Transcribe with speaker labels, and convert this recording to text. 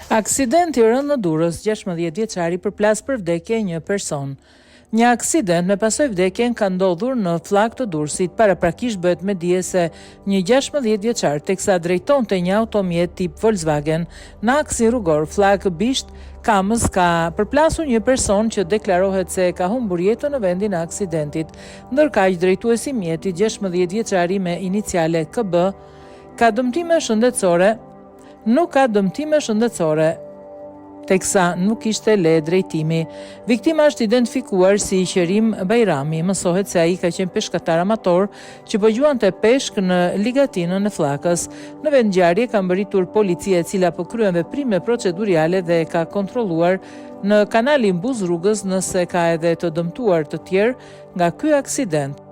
Speaker 1: Aksidenti rënd në Durrës, 16 vjeçari përplas për vdekje një person. Një aksident me pasoj vdekjen ka ndodhur në flak të Durrësit. Paraprakisht bëhet me dije se një 16 vjeçar teksa drejtonte një automjet tip Volkswagen në aksin rrugor flak Bisht Kamës ka përplasur një person që deklarohet se ka humbur jetën në vendin e aksidentit. Ndërkaq drejtuesi i mjetit, 16 vjeçari me iniciale KB, nuk ka dëmtime shëndetësore, teksa nuk ishte le drejtimi. Viktima është identifikuar si Qerim Bajrami. Mësohet se ai ka qenë peshkatar amator që po gjuante peshk në ligatinën e flakës. Në vend ngjarje ka mbërritur policia e cila po kryen veprime proceduriale dhe ka kontrolluar në kanalin Buz Rrugës nëse ka edhe të dëmtuar të tjerë nga ky aksident.